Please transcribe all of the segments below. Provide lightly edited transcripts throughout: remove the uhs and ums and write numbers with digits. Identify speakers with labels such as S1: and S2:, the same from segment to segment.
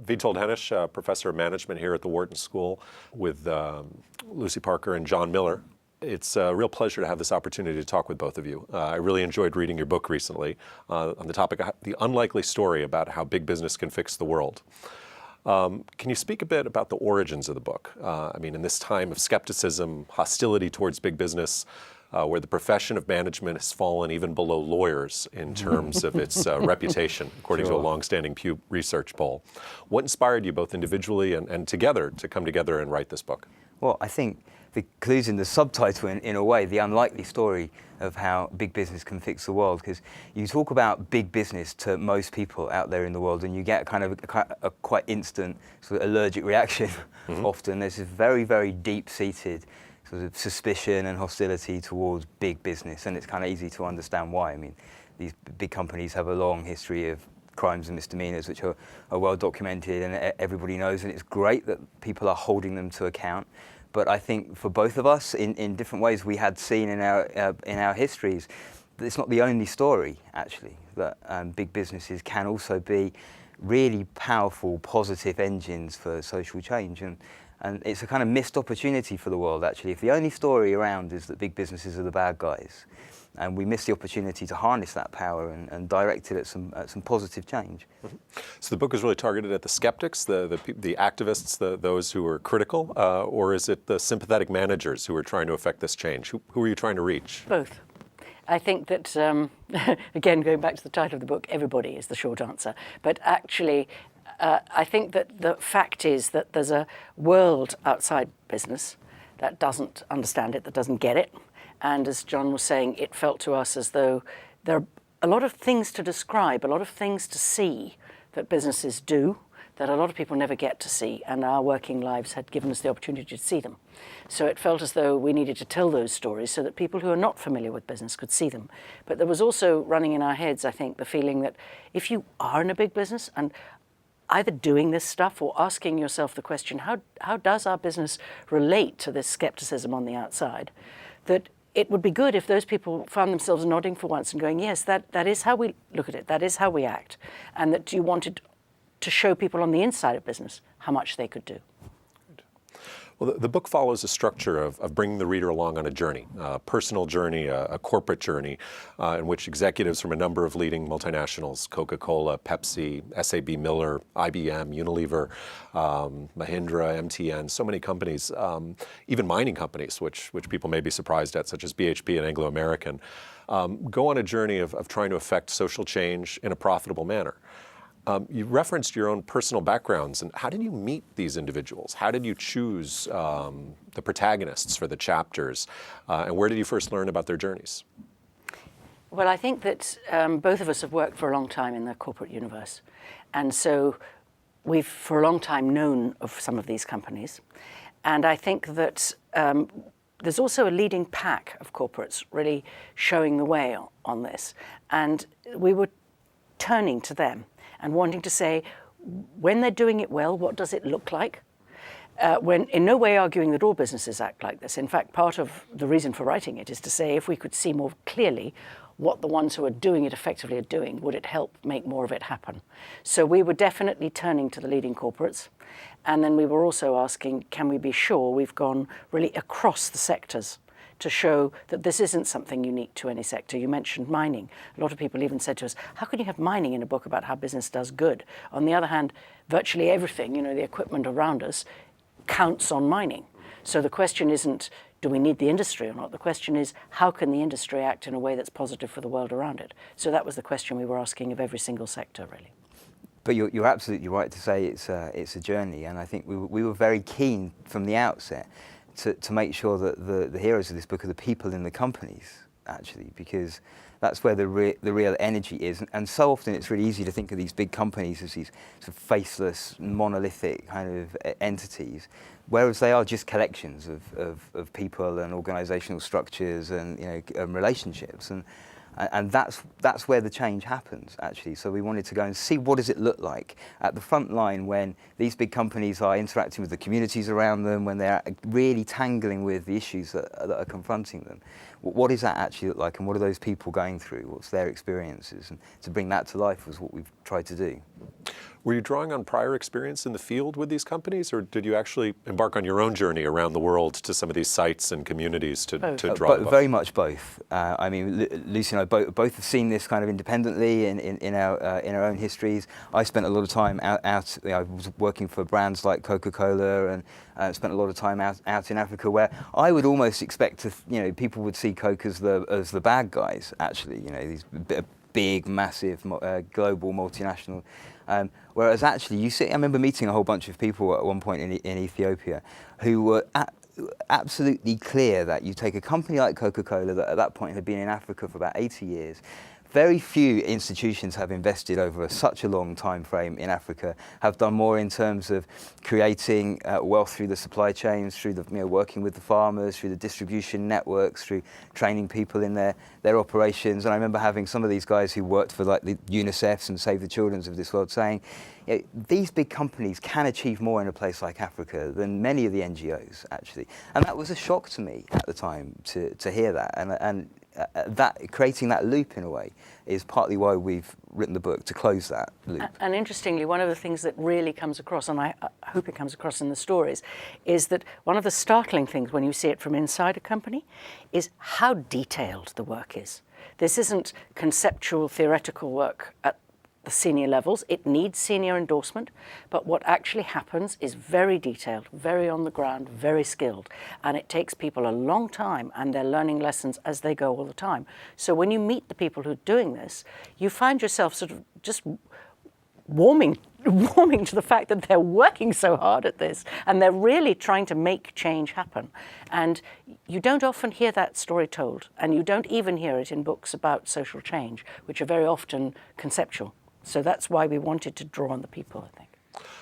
S1: Witold Henisz, Professor of Management here at the Wharton School with Lucy Parker and John Miller. It's a real pleasure to have this opportunity to talk with both of you. I really enjoyed reading your book recently on the topic of the unlikely story about how big business can fix the world. Can you speak a bit about the origins of the book? I mean, in this time of skepticism, hostility towards big business, where the profession of management has fallen even below lawyers in terms of its reputation, according to a long-standing Pew Research poll. What inspired you both individually and together to come together and write this book?
S2: Well, I think the clue's in the subtitle in a way, the unlikely story of how big business can fix the world, because you talk about big business to most people out there in the world and you get kind of a quite instant sort of allergic reaction. Often there's this very, very deep-seated sort of suspicion and hostility towards big business, and it's kind of easy to understand why. I mean, these big companies have a long history of crimes and misdemeanors which are well documented and everybody knows, and it's great that people are holding them to account. But I think for both of us, in different ways, we had seen in our histories that it's not the only story, actually, that big businesses can also be really powerful, positive engines for social change. And it's a kind of missed opportunity for the world, actually. If the only story around is that big businesses are the bad guys, and we miss the opportunity to harness that power and direct it at some positive change.
S1: So the book is really targeted at the skeptics, the activists, those who are critical, or is it the sympathetic managers who are trying to affect this change? Who are you trying to reach?
S3: Both. I think that, again, going back to the title of the book, everybody is the short answer. But actually, I think that the fact is that there's a world outside business that doesn't understand it, that doesn't get it. And as John was saying, it felt to us as though there are a lot of things to describe, a lot of things to see that businesses do that a lot of people never get to see, and our working lives had given us the opportunity to see them. So it felt as though we needed to tell those stories so that people who are not familiar with business could see them. But there was also running in our heads, I think, the feeling that if you are in a big business and either doing this stuff or asking yourself the question, how does our business relate to this skepticism on the outside, that it would be good if those people found themselves nodding for once and going, yes, that is how we look at it, that is how we act, and that you wanted to show people on the inside of business how much they could do.
S1: Well, the book follows a structure of bringing the reader along on a journey, a personal journey, a corporate journey, in which executives from a number of leading multinationals, Coca-Cola, Pepsi, SAB Miller, IBM, Unilever, Mahindra, MTN, so many companies, even mining companies, which people may be surprised at, such as BHP and Anglo-American, go on a journey of trying to affect social change in a profitable manner. You referenced your own personal backgrounds, and how did you meet these individuals? How did you choose the protagonists for the chapters, and where did you first learn about their journeys?
S3: Well, I think that both of us have worked for a long time in the corporate universe, and so we've for a long time known of some of these companies, and I think that there's also a leading pack of corporates really showing the way on this, and we were turning to them and wanting to say, when they're doing it well, what does it look like? When in no way arguing that all businesses act like this. In fact, part of the reason for writing it is to say, if we could see more clearly what the ones who are doing it effectively are doing, would it help make more of it happen? So we were definitely turning to the leading corporates. And then we were also asking, can we be sure we've gone really across the sectors to show that this isn't something unique to any sector. You mentioned mining. A lot of people even said to us, how can you have mining in a book about how business does good? On the other hand, virtually everything, the equipment around us, counts on mining. So the question isn't, do we need the industry or not? The question is, how can the industry act in a way that's positive for the world around it? So that was the question we were asking of every single sector, really.
S2: But you're absolutely right to say it's a journey, and I think we were very keen from the outset to make sure that the heroes of this book are the people in the companies, actually, because that's where the real energy is. And so often it's really easy to think of these big companies as these sort of faceless, monolithic kind of entities, whereas they are just collections of people and organisational structures and relationships. And that's where the change happens, actually. So we wanted to go and see what does it look like at the front line when these big companies are interacting with the communities around them, when they're really tangling with the issues that are confronting them. What does that actually look like, and what are those people going through? What's their experiences? And to bring that to life was what we've tried to do.
S1: Were you drawing on prior experience in the field with these companies, or did you actually embark on your own journey around the world to some of these sites and communities to draw the book?
S2: Very much both. I mean, Lucy and I both have seen this kind of independently in our own histories. I spent a lot of time out I was working for brands like Coca-Cola, and spent a lot of time out in Africa, where I would almost expect to, people would see Coke as the bad guys, actually, these big, massive, global multinational. Whereas actually, I remember meeting a whole bunch of people at one point in Ethiopia who were absolutely clear that you take a company like Coca-Cola that at that point had been in Africa for about 80 years. Very few institutions have invested over such a long time frame in Africa, have done more in terms of creating wealth through the supply chains, through the working with the farmers, through the distribution networks, through training people in their operations. And I remember having some of these guys who worked for like the UNICEFs and Save the Children's of this world saying, these big companies can achieve more in a place like Africa than many of the NGOs, actually. And that was a shock to me at the time to hear that. And that creating that loop in a way is partly why we've written the book, to close that loop.
S3: And interestingly, one of the things that really comes across, and I hope it comes across in the stories, is that one of the startling things when you see it from inside a company is how detailed the work is. This isn't conceptual, theoretical work at the senior levels. It needs senior endorsement, but what actually happens is very detailed, very on the ground, very skilled, and it takes people a long time, and they're learning lessons as they go all the time. So when you meet the people who are doing this, you find yourself sort of just warming to the fact that they're working so hard at this, and they're really trying to make change happen. And you don't often hear that story told, and you don't even hear it in books about social change, which are very often conceptual. So that's why we wanted to draw on the people, I think.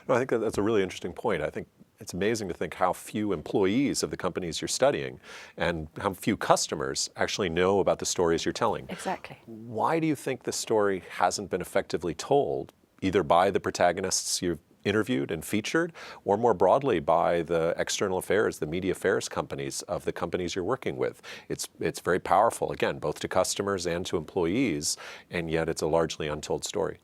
S1: No, I think that's a really interesting point. I think it's amazing to think how few employees of the companies you're studying and how few customers actually know about the stories you're telling.
S3: Exactly.
S1: Why do you think this story hasn't been effectively told, either by the protagonists you've interviewed and featured, or more broadly by the external affairs, the media affairs companies of the companies you're working with? It's very powerful, again, both to customers and to employees, and yet it's a largely untold story.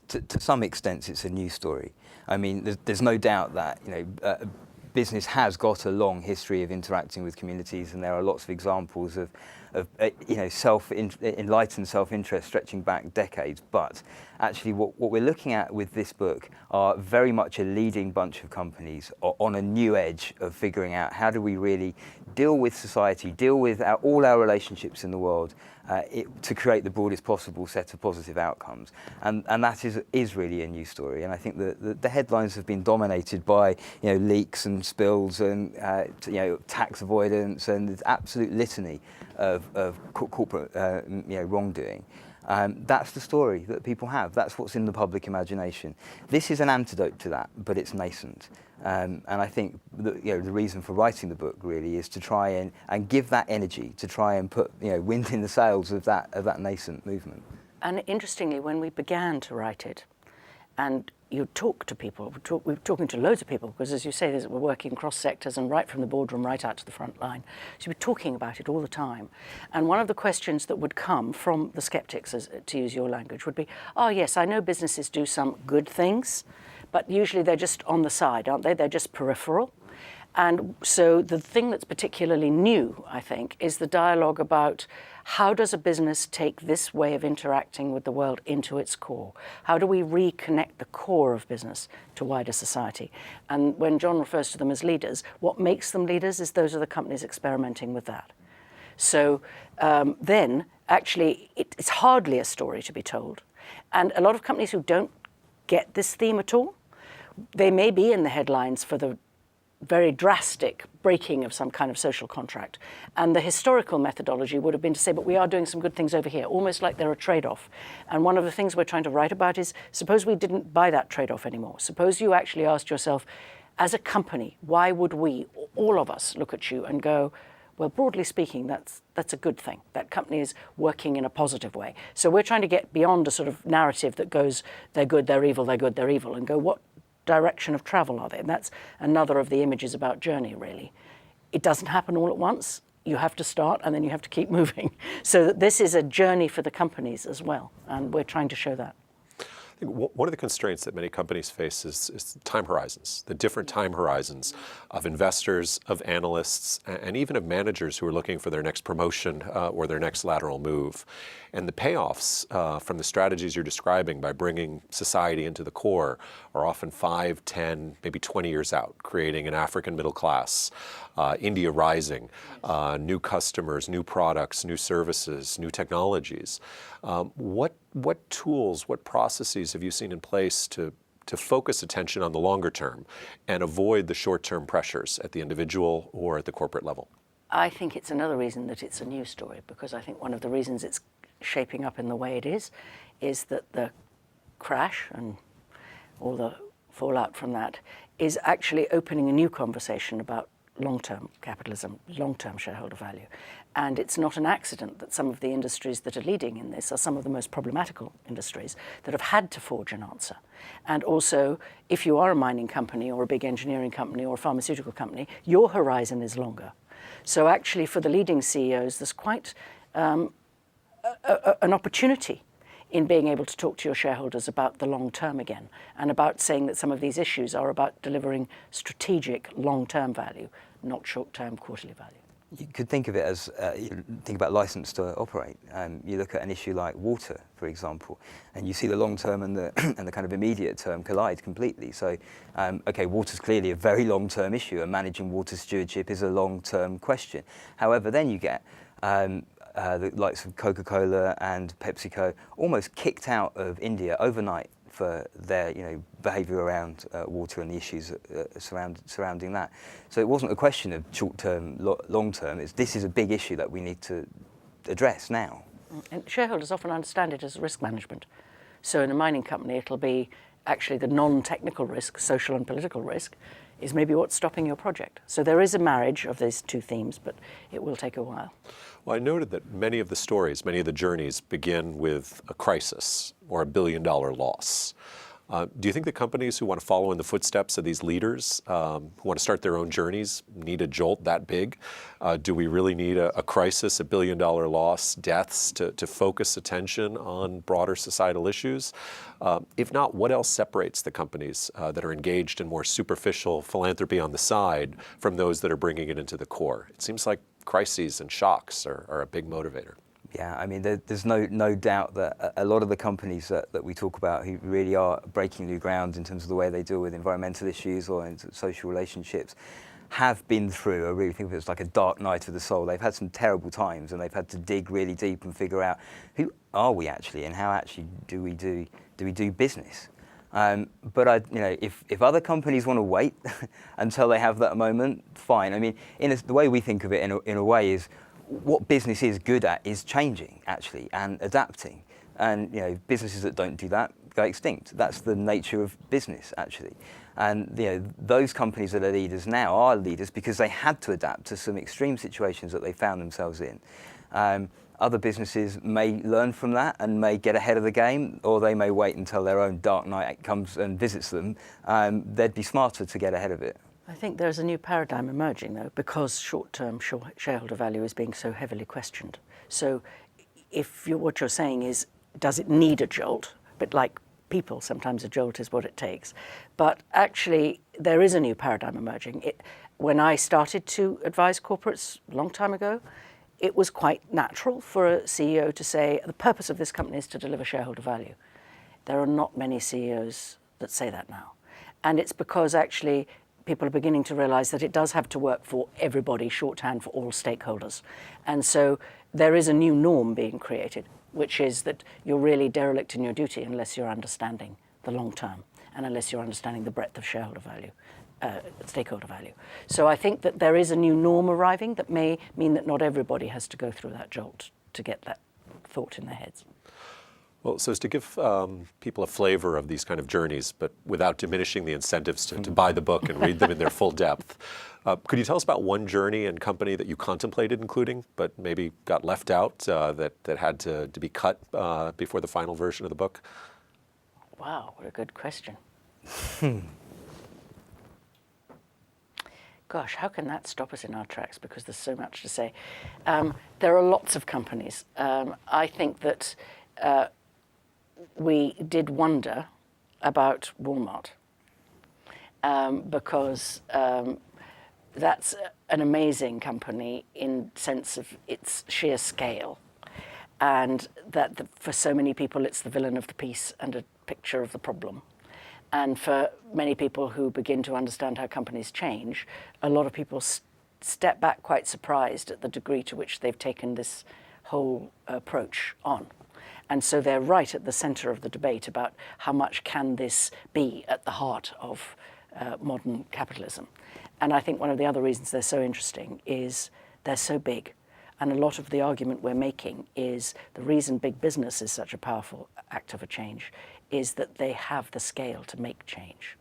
S2: To some extent, it's a news story. I mean, there's no doubt that business has got a long history of interacting with communities, and there are lots of examples of enlightened self-interest stretching back decades. But actually, what we're looking at with this book are very much a leading bunch of companies on a new edge of figuring out how do we really deal with society, deal with all our relationships in the world, to create the broadest possible set of positive outcomes. And that is really a new story. And I think the headlines have been dominated by leaks and spills and tax avoidance and the absolute litany of corporate wrongdoing. That's the story that people have. That's what's in the public imagination. This is an antidote to that, but it's nascent. And I think the reason for writing the book really is to try and give that energy, to try and put wind in the sails of that nascent movement.
S3: And interestingly, when we began to write it, and you talk to people, we're talking to loads of people, because as you say, we're working cross sectors and right from the boardroom right out to the front line. So we're talking about it all the time. And one of the questions that would come from the skeptics, to use your language, would be, oh yes, I know businesses do some good things, but usually they're just on the side, aren't they? They're just peripheral. And so the thing that's particularly new, I think, is the dialogue about how does a business take this way of interacting with the world into its core? How do we reconnect the core of business to wider society? And when John refers to them as leaders, what makes them leaders is those are the companies experimenting with that. So then, actually, it's hardly a story to be told. And a lot of companies who don't get this theme at all, they may be in the headlines for the very drastic breaking of some kind of social contract. And the historical methodology would have been to say, but we are doing some good things over here, almost like they're a trade-off. And one of the things we're trying to write about is, suppose we didn't buy that trade-off anymore. Suppose you actually asked yourself, as a company, why would we, all of us, look at you and go, well, broadly speaking, that's a good thing. That company is working in a positive way. So we're trying to get beyond a sort of narrative that goes, they're good, they're evil, they're good, they're evil, and go, what direction of travel are they? And that's another of the images about journey, really. It doesn't happen all at once. You have to start and then you have to keep moving. So that this is a journey for the companies as well, and we're trying to show that.
S1: I think one of the constraints that many companies face is time horizons, the different time horizons of investors, of analysts, and even of managers who are looking for their next promotion or their next lateral move. And the payoffs from the strategies you're describing by bringing society into the core are often 5, 10, maybe 20 years out, creating an African middle class, India rising, new customers, new products, new services, new technologies. What tools, what processes have you seen in place to focus attention on the longer term and avoid the short-term pressures at the individual or at the corporate level?
S3: I think it's another reason that it's a news story, because I think one of the reasons it's shaping up in the way it is that the crash and all the fallout from that is actually opening a new conversation about long-term capitalism, long-term shareholder value. And it's not an accident that some of the industries that are leading in this are some of the most problematical industries that have had to forge an answer. And also, if you are a mining company or a big engineering company or a pharmaceutical company, your horizon is longer. So actually, for the leading CEOs, there's quite an opportunity in being able to talk to your shareholders about the long term again, and about saying that some of these issues are about delivering strategic long-term value, not short-term quarterly value.
S2: You could think of it as, you think about license to operate. You look at an issue like water, for example, and you see the long term and the, and the kind of immediate term collide completely. So, okay, water's clearly a very long-term issue, and managing water stewardship is a long-term question. However, then you get the likes of Coca-Cola and PepsiCo almost kicked out of India overnight for their behaviour around water and the issues surrounding that. So it wasn't a question of short-term, long-term. This is a big issue that we need to address now.
S3: And shareholders often understand it as risk management. So in a mining company, it'll be actually the non-technical risk, social and political risk, is maybe what's stopping your project. So there is a marriage of these two themes, but it will take a while.
S1: Well, I noted that many of the stories, many of the journeys begin with a crisis or a billion-dollar loss. Do you think the companies who want to follow in the footsteps of these leaders, who want to start their own journeys, need a jolt that big? Do we really need a crisis, a billion-dollar loss, deaths to focus attention on broader societal issues? If not, what else separates the companies that are engaged in more superficial philanthropy on the side from those that are bringing it into the core? It seems like crises and shocks are a big motivator.
S2: Yeah, I mean, there's no doubt that a lot of the companies that we talk about who really are breaking new ground in terms of the way they deal with environmental issues or in social relationships have been through, I really think of it as like a dark night of the soul. They've had some terrible times, and they've had to dig really deep and figure out who are we actually, and how actually do we do business. But if other companies want to wait until they have that moment, fine. I mean, the way we think of it in a way is, what business is good at is changing, actually, and adapting. And businesses that don't do that go extinct. That's the nature of business, actually. And those companies that are leaders now are leaders because they had to adapt to some extreme situations that they found themselves in. Other businesses may learn from that and may get ahead of the game, or they may wait until their own dark night comes and visits them. They'd be smarter to get ahead of it.
S3: I think there's a new paradigm emerging, though, because short-term shareholder value is being so heavily questioned. So what you're saying is, does it need a jolt? But like people, sometimes a jolt is what it takes. But actually, there is a new paradigm emerging. When I started to advise corporates a long time ago, it was quite natural for a CEO to say, the purpose of this company is to deliver shareholder value. There are not many CEOs that say that now. And it's because actually people are beginning to realize that it does have to work for everybody, shorthand for all stakeholders. And so there is a new norm being created, which is that you're really derelict in your duty unless you're understanding the long term and unless you're understanding the breadth of shareholder value, stakeholder value. So I think that there is a new norm arriving that may mean that not everybody has to go through that jolt to get that thought in their heads.
S1: Well, so as to give people a flavor of these kind of journeys, but without diminishing the incentives to buy the book and read them in their full depth, could you tell us about one journey and company that you contemplated including, but maybe got left out, that had to be cut before the final version of the book?
S3: Wow, what a good question. Gosh, how can that stop us in our tracks? Because there's so much to say. There are lots of companies. I think that we did wonder about Walmart because that's an amazing company in sense of its sheer scale, and that for so many people it's the villain of the piece and a picture of the problem. And for many people who begin to understand how companies change, a lot of people step back quite surprised at the degree to which they've taken this whole approach on. And so they're right at the center of the debate about how much can this be at the heart of modern capitalism. And I think one of the other reasons they're so interesting is they're so big. And a lot of the argument we're making is the reason big business is such a powerful actor for change is that they have the scale to make change.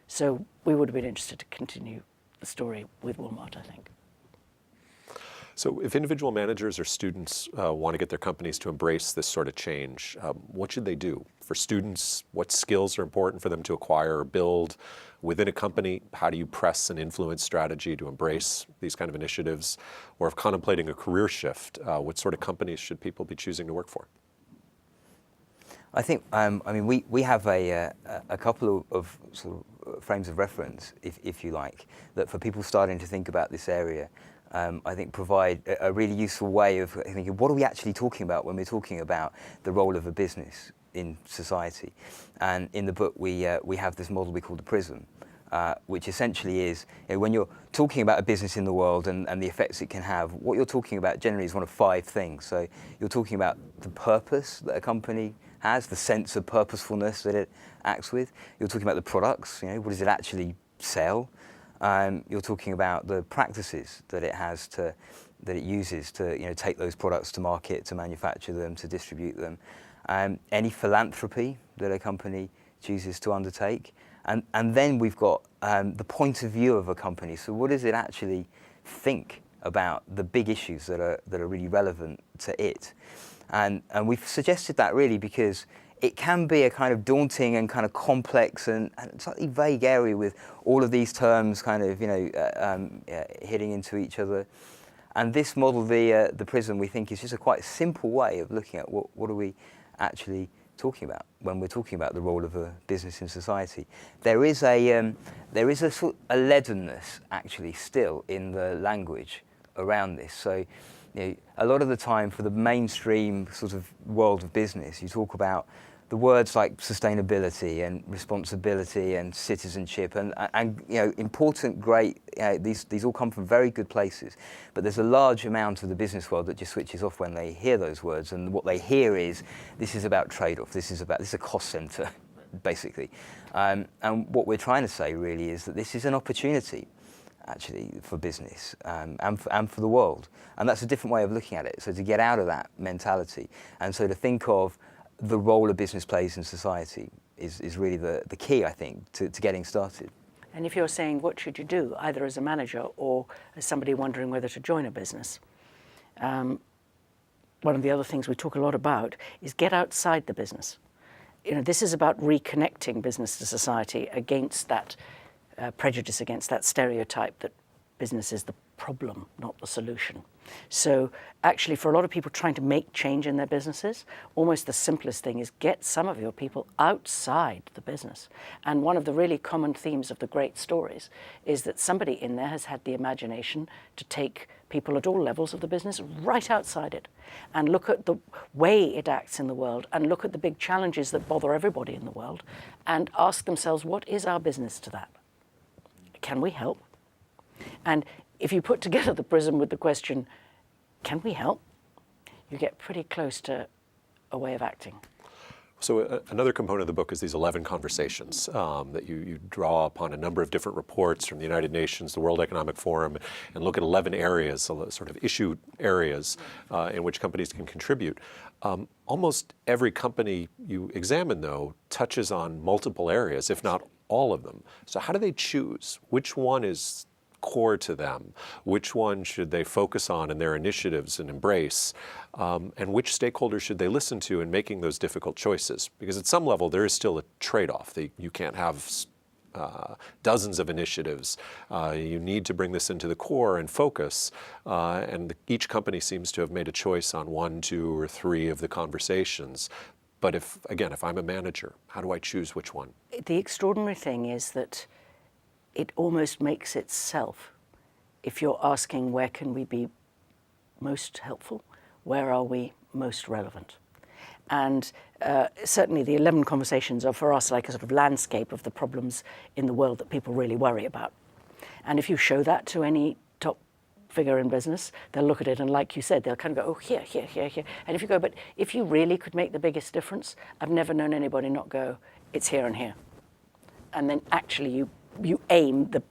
S3: So we would have been interested to continue the story with Walmart, I think.
S1: So if individual managers or students want to get their companies to embrace this sort of change, what should they do? For students, what skills are important for them to acquire or build within a company? How do you press an influence strategy to embrace these kind of initiatives? Or if contemplating a career shift, what sort of companies should people be choosing to work for?
S2: I think, we have a couple of sort of frames of reference, if you like, that for people starting to think about this area, I think provide a really useful way of thinking, what are we actually talking about when we're talking about the role of a business in society? And in the book, we have this model we call the prism, which essentially is, when you're talking about a business in the world and the effects it can have, what you're talking about generally is one of 5 things. So you're talking about the purpose that a company has, the sense of purposefulness that it acts with. You're talking about the products, what does it actually sell? You're talking about the practices that it has that it uses to take those products to market, to manufacture them, to distribute them. Any philanthropy that a company chooses to undertake. And then we've got the point of view of a company. So what does it actually think about the big issues that are really relevant to it? And we've suggested that really because it can be a kind of daunting and kind of complex and slightly vague area with all of these terms kind of hitting into each other. And this model, the prism, we think is just a quite simple way of looking at what are we actually talking about when we're talking about the role of a business in society. There is a sort of a leadenness actually still in the language around this. So a lot of the time for the mainstream sort of world of business, you talk about the words like sustainability and responsibility and citizenship and important, great, these all come from very good places. But there's a large amount of the business world that just switches off when they hear those words, and what they hear is this is about trade-off, this is a cost center, basically. And what we're trying to say really is that this is an opportunity actually for business and for the world. And that's a different way of looking at it. So to get out of that mentality and so to think of the role a business plays in society is really the key, I think, to getting started.
S3: And if you're saying what should you do, either as a manager or as somebody wondering whether to join a business, one of the other things we talk a lot about is get outside the business. This is about reconnecting business to society against that prejudice, against that stereotype that business is the problem, not the solution. So actually for a lot of people trying to make change in their businesses, almost the simplest thing is get some of your people outside the business. And one of the really common themes of the great stories is that somebody in there has had the imagination to take people at all levels of the business right outside it and look at the way it acts in the world and look at the big challenges that bother everybody in the world and ask themselves, what is our business to that? Can we help? And if you put together the prism with the question, can we help? You get pretty close to a way of acting.
S1: So another component of the book is these 11 conversations that you draw upon a number of different reports from the United Nations, the World Economic Forum, and look at 11 areas, sort of issue areas in which companies can contribute. Almost every company you examine, though, touches on multiple areas, if not all of them. So how do they choose? Which one is core to them? Which one should they focus on in their initiatives and embrace? And which stakeholders should they listen to in making those difficult choices? Because at some level, there is still a trade-off. You can't have dozens of initiatives. You need to bring this into the core and focus. And each company seems to have made a choice on 1, 2, or 3 of the conversations. But if I'm a manager, how do I choose which one?
S3: The extraordinary thing is that it almost makes itself. If you're asking where can we be most helpful, where are we most relevant? And certainly the 11 conversations are for us like a sort of landscape of the problems in the world that people really worry about. And if you show that to any top figure in business, they'll look at it and, like you said, they'll kind of go, oh, here, here, here, here. And if you go, but if you really could make the biggest difference, I've never known anybody not go, it's here and here. And then actually you aim the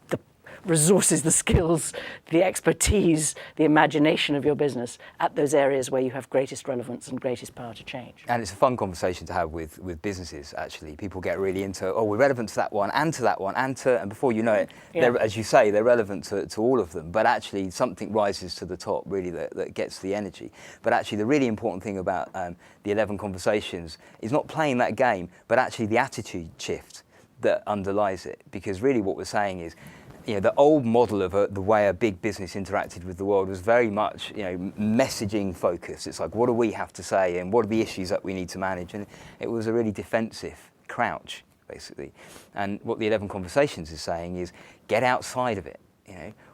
S3: resources, the skills, the expertise, the imagination of your business at those areas where you have greatest relevance and greatest power to change.
S2: And it's a fun conversation to have with businesses, actually. People get really into, oh, we're relevant to that one, and to that one, and before you know it, as you say, they're relevant to all of them. But actually, something rises to the top, really, that gets the energy. But actually, the really important thing about the 11 conversations is not playing that game, but actually the attitude shift that underlies it. Because really what we're saying is, the old model of the way a big business interacted with the world was very much, messaging focused. It's like, what do we have to say, and what are the issues that we need to manage? And it was a really defensive crouch, basically. And what the 11 Conversations is saying is, get outside of it.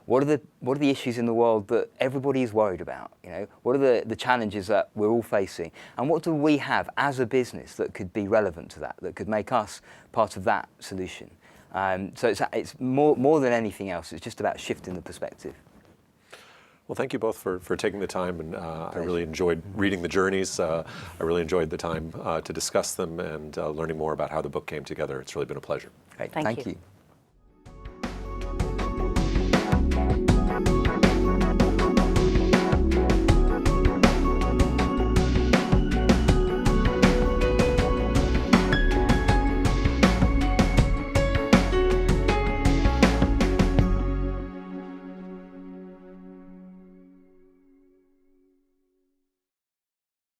S2: What are the issues in the world that everybody is worried about? What are the challenges that we're all facing, and what do we have as a business that could be relevant to that could make us part of that solution? So it's more than anything else. It's just about shifting the perspective.
S1: Well, thank you both for taking the time, and I really enjoyed reading the journeys. I really enjoyed the time to discuss them and learning more about how the book came together. It's really been a pleasure.
S2: Great.
S3: Thank
S2: Thank
S3: you.
S2: you.